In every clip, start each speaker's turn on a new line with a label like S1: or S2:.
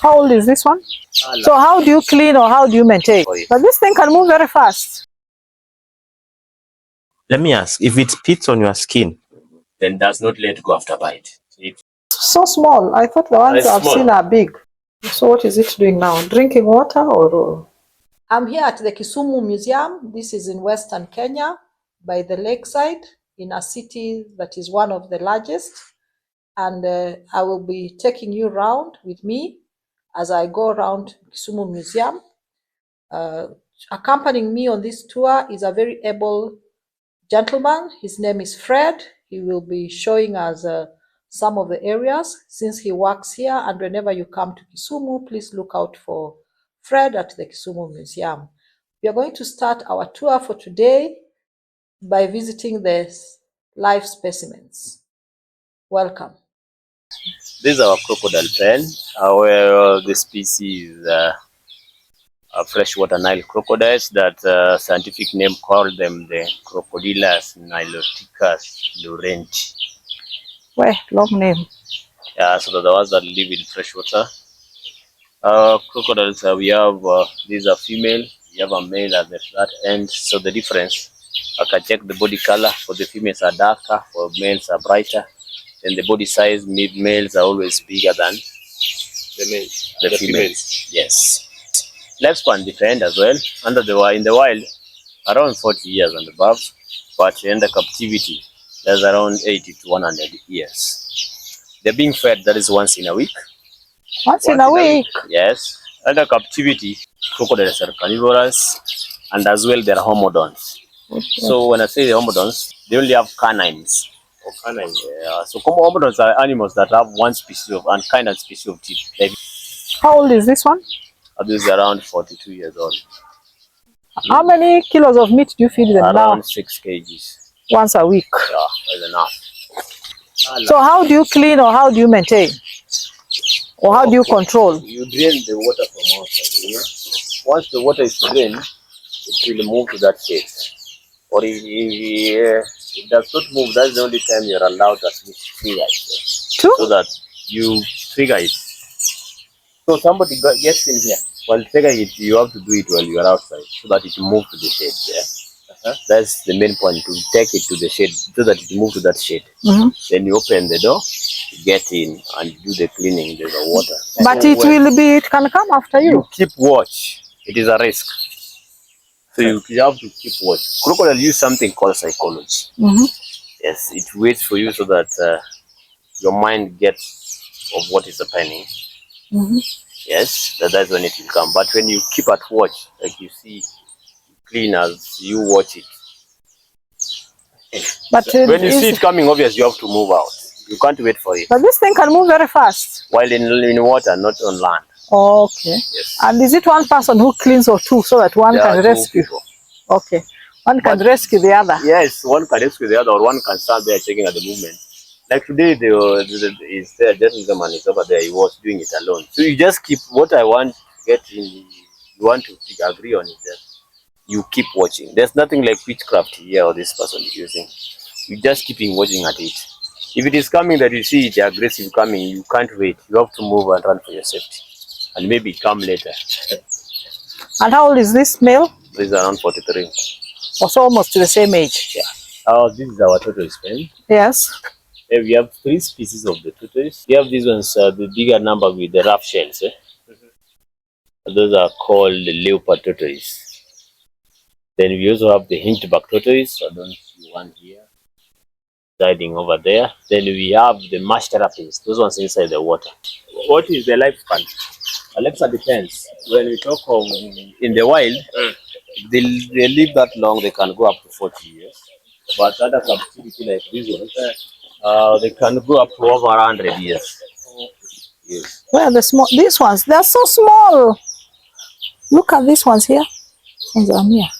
S1: How old is this one? So how do you clean or how do you maintain? But this thing can move very fast.
S2: Let me ask, if it spits on your skin, then does not let go after bite. It's
S1: so small. I thought the ones I've seen are big. So what is it doing now? Drinking water or? I'm here at the Kisumu Museum. This is in Western Kenya by the lakeside in a city that is one of the largest. And I will be taking you around with me as I go around Kisumu Museum. Accompanying me on this tour is a very able gentleman. His name is Fred. He will be showing us some of the areas since he works here. And whenever you come to Kisumu, please look out for Fred at the Kisumu Museum. We are going to start our tour for today by visiting the live specimens. Welcome.
S2: This is our crocodile pen, where the species freshwater Nile crocodiles that scientific name called them the crocodiles niloticus laurenti.
S1: Well, long name.
S2: Yeah, so the ones that live in freshwater. Crocodiles, we have, these are female, we have a male at that end, so the difference, I can check the body color. For the females are darker, for males are brighter, and the body size, males are always bigger than the females. Yes. Lifespan different as well. In the wild, around 40 years and above, but under captivity, there's around 80 to 100 years. They're being fed, that is once in a week.
S1: Once in a week?
S2: Yes. Under captivity, crocodiles are carnivorous, and as well they're homodons. Okay. So when I say the homodons, they only have canines. Or canines. So homodons are animals that have one species of and kind of species of teeth.
S1: How old is this one?
S2: This is around 42 years old.
S1: How many kilos of meat do you feed them now?
S2: Around 6 kgs.
S1: Once a week?
S2: Yeah, that's enough.
S1: So how do you clean or how do you maintain? Or how do you control?
S2: You drain the water from outside. You know? Once the water is drained, it will move to that shade. Or if it does not move, that's the only time you're allowed to trigger it.
S1: True?
S2: So that you trigger it. So somebody gets in here. While triggering it, you have to do it while you are outside so that it moves to the shade. Yeah? That's the main point, to take it to the shade so that it moves to that shade. Then you open the door, get in and do the cleaning. There's the water.
S1: But it can come after you.
S2: You keep watch. It is a risk. So you have to keep watch. Crocodile use something called psychology. Yes, it waits for you so that your mind gets of what is happening. Yes, that's when it will come. But when you keep at watch, like you see, clean as you watch it.
S1: But
S2: when you see it coming, obviously you have to move out. You can't wait for it.
S1: But this thing can move very fast.
S2: While in water, not on land.
S1: Okay.
S2: Yes.
S1: And is it one person who cleans or two so that one can rescue? Okay. One can rescue the other.
S2: Yes, one can rescue the other, or one can stand there checking at the movement. Like today, is there gentleman is over there. He was doing it alone. So you just keep what I want to get in. You want to agree on it. That you keep watching. There's nothing like witchcraft here or this person is using. You just keeping watching at it. If it is coming that you see it aggressive coming, you can't wait. You have to move and run for your safety, and maybe come later.
S1: And how old is this male?
S2: This is around 43.
S1: Also almost to the same age.
S2: Yeah. This is our tortoise pen.
S1: Yes.
S2: We have 3 species of the tortoise. We have these ones, the bigger number with the rough shells. Those are called the leopard tortoise. Then we also have the hinchback tortoise. I don't see one here, hiding over there. Then we have the marsh terrapins. Those ones inside the water. What is the lifespan? The lifespan depends. When we talk of in the wild, they live that long. They can go up to 40 years. But other captivity like these ones, they can go up to over 100 years. Yes.
S1: Where are the small? These ones, they're so small. Look at these ones here. These ones are here.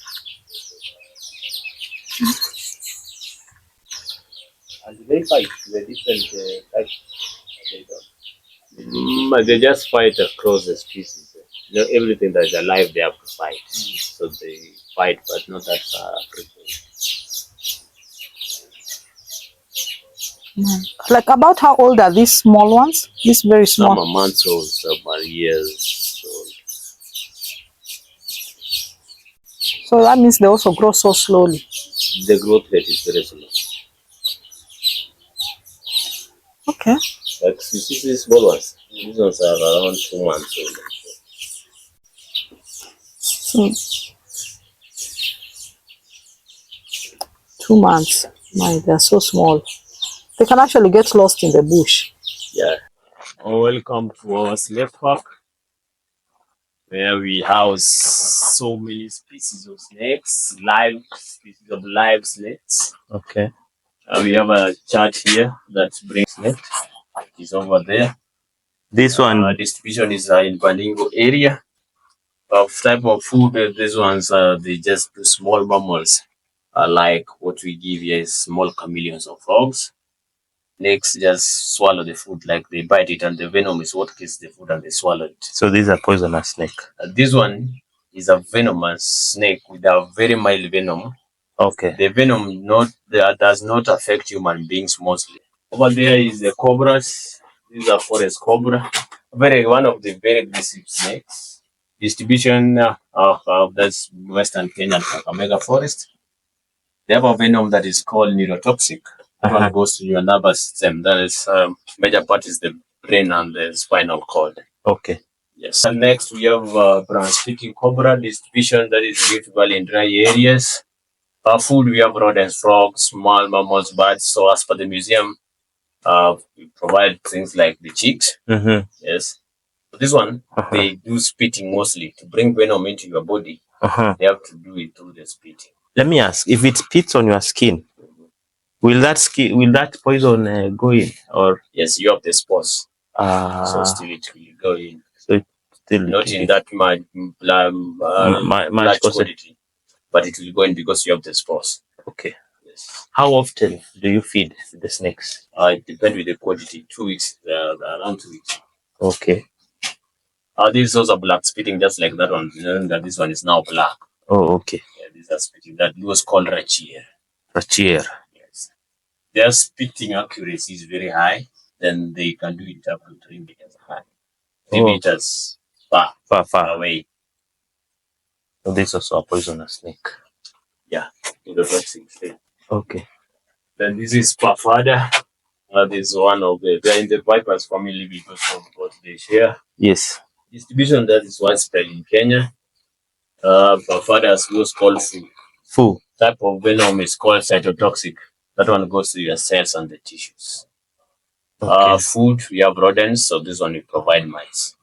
S2: And they fight the different types. They just fight across the species. You know, everything that is alive, they have to fight. So they fight, but not as frequently.
S1: Like about how old are these small ones? These very
S2: Some
S1: small.
S2: are months old, some are years old.
S1: So that means they also grow so slowly.
S2: The growth rate is very slow.
S1: Okay.
S2: Like you see these small ones, these ones are around 2 months old.
S1: So 2 months. My, they're so small. They can actually get lost in the bush.
S2: Yeah. Welcome to our slave park, where we house so many species of snakes, live species of live snakes. Okay. We have a chart here that brings snake. It is over there. This one distribution is in Balingo area. Of type of food, these ones they just do small mammals, like what we give here is small chameleons or frogs. Snakes just swallow the food, like they bite it, and the venom is what kills the food, and they swallow it. So these are poisonous snake. This one is a venomous snake with a very mild venom. Okay. The venom does not affect human beings mostly. Over there is the cobras. These are forest cobra. One of the very aggressive snakes. Distribution of that's Western Kenya and Kakamega forest. They have a venom that is called neurotoxic. That one goes to your nervous system. That is major part is the brain and the spinal cord. Okay. Yes. And next we have brown speaking cobra distribution that is Rift Valley in dry areas. Food we have rodents, frogs, small mammals, birds. So as per the museum, we provide things like the chicks. Mm-hmm. Yes. So this one, they do spitting mostly to bring venom into your body. They have to do it through the spitting. Let me ask, if it spits on your skin, will that poison go in? Or yes, you have the spores. So still it will go in. So it still not in that much large quantity, but it will go in because you have the spores. Okay. Yes. How often do you feed the snakes? It depends with the quantity. 2 weeks, around 2 weeks. Okay. These also black spitting, just like that one. You know, that this one is now black. Oh, okay. Yeah, these are spitting. That was called rachier. Rachier. Yes. Their spitting accuracy is very high. Then they can do it up to 3 meters high. 3 meters far away. So this is also a poisonous snake. Yeah, in the toxic state. Okay. Then this is Pafada. This is one of they're in the vipers family because of what they share. Yes. Distribution that is widespread in Kenya. Pafada was called fu. Fu. Type of venom is called cytotoxic. That one goes to your cells and the tissues. Okay. Food, we have rodents, so this one we provide mice.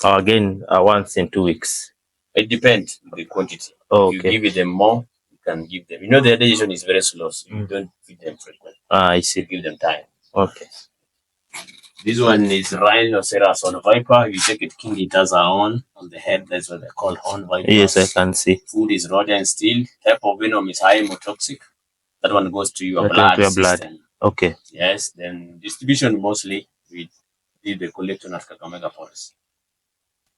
S2: Again, once in 2 weeks. It depends on the quantity. Oh, okay. You give them more, you can give them. You know, the digestion is very slow, so you don't feed them frequently. I see. You give them time. Okay. This one is rhinoceros on viper. You take it, king it as on the head. That's what they call horn viper. Yes, I can see. Food is rodent still. Type of venom is hemotoxic. That one goes to your blood system. Okay. Yes. Then distribution mostly we did the collection at Kakamega Forest.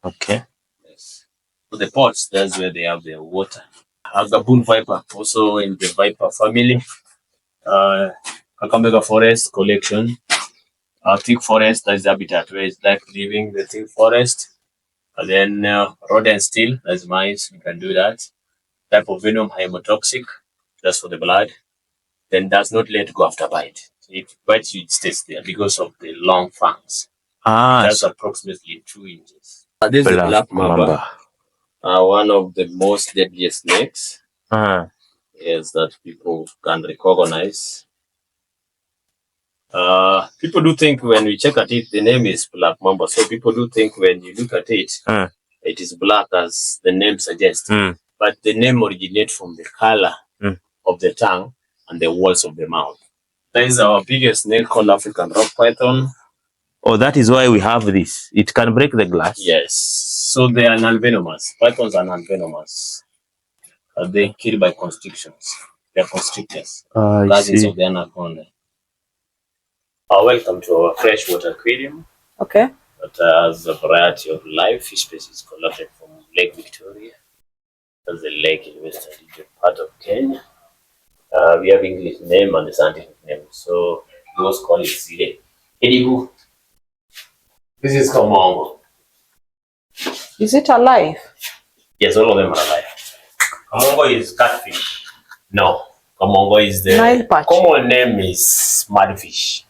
S2: Okay. Yes. So the pots, that's where they have their water. Gaboon viper, also in the viper family. Kakamega Forest collection. Thick forest, that's the habitat where it's like living the thick forest. And then rodent still, that's mice, you can do that. Type of venom, hemotoxic, that's for the blood. Then does not let go after bite. It bites you, it stays there because of the long fangs. That's approximately 2 inches. This is the black mamba. One of the most deadliest snakes. Yes, that people can recognize. People do think when we check at it, the name is black mamba. So people do think when you look at it, it is black as the name suggests. But the name originates from the color of the tongue and the walls of the mouth. That is our biggest snake called African rock python. Oh, that is why we have this. It can break the glass. Yes. So they are non-venomous. Pythons are non-venomous. They kill by constrictions. They are constrictors. Cousins of the anaconda. Welcome to our freshwater aquarium.
S1: Okay.
S2: That has a variety of live fish species collected from Lake Victoria. That's the lake in western region part of Kenya. We have English name and the scientific name. So it was called Sile. Edibu. This is Kamongo.
S1: Is it alive?
S2: Yes, all of them are alive. Kamongo is catfish. No, Kamongo is the
S1: Nile perch.
S2: common name is mudfish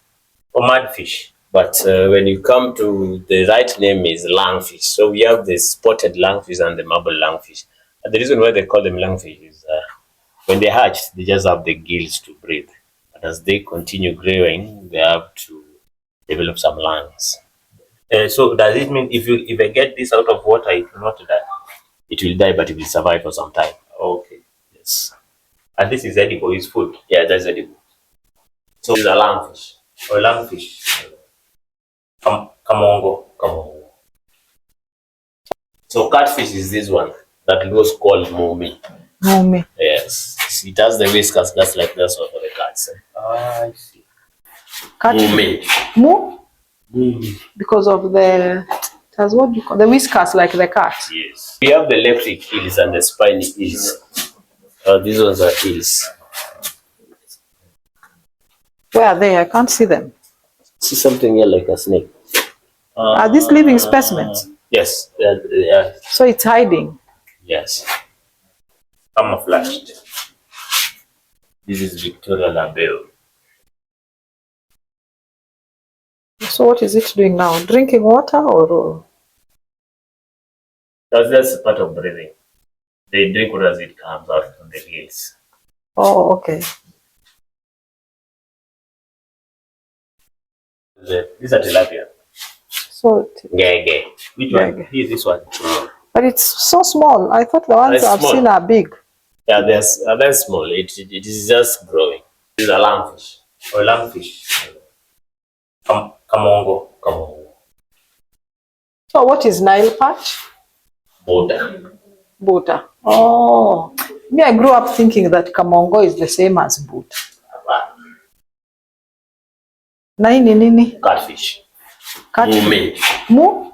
S2: or mudfish. But when you come to the right name is lungfish. So we have the spotted lungfish and the marble lungfish. And the reason why they call them lungfish is when they hatch, they just have the gills to breathe. But as they continue growing, they have to develop some lungs. So does it mean if I get this out of water, it will not die? It will die, but it will survive for some time. Okay, yes. And this is edible. It's food. Yeah, that's edible. So it's a lungfish or lungfish. Kamongo. Kamongo. So catfish is this one that was called mumi.
S1: Mummy.
S2: Yes, it has the whiskers just like that sort of the cats. I see.
S1: Catfish.
S2: Mumi.
S1: Mu?
S2: Mumi.
S1: Because of the, that's what you call the whiskers like the cat.
S2: Yes. We have the electric eels and the spiny eels. These ones are eels.
S1: Where are they? I can't see them.
S2: See something here like a snake.
S1: Are these living specimens?
S2: Yes. Yeah.
S1: So it's hiding.
S2: Yes. Camouflaged. This is Victoria Labelle.
S1: So what is it doing now? Drinking water or?
S2: That's part of breathing. They drink water as it comes out from the gills.
S1: Oh, okay.
S2: These are tilapia.
S1: So,
S2: Gege. Which
S1: Gege.
S2: one? Here, this one.
S1: but it's so small. I thought the ones I've seen are big.
S2: Yeah, they're small. It is just growing. This is a lungfish or lungfish. Kamongo. Kamongo.
S1: So what is Nile perch?
S2: Boda.
S1: Buta. Oh, me, I grew up thinking that Kamongo is the same as boot. Nini?
S2: Catfish.
S1: Catfish. Mu?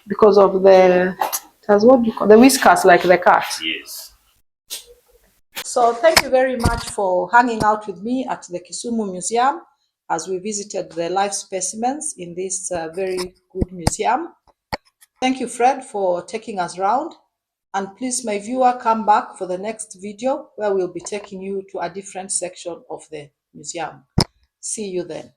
S1: Because of the, that's what you call the whiskers like the cat.
S2: Yes.
S1: So thank you very much for hanging out with me at the Kisumu Museum as we visited the live specimens in this very good museum. Thank you, Fred, for taking us around. And please, my viewer, come back for the next video where we'll be taking you to a different section of the museum. See you then.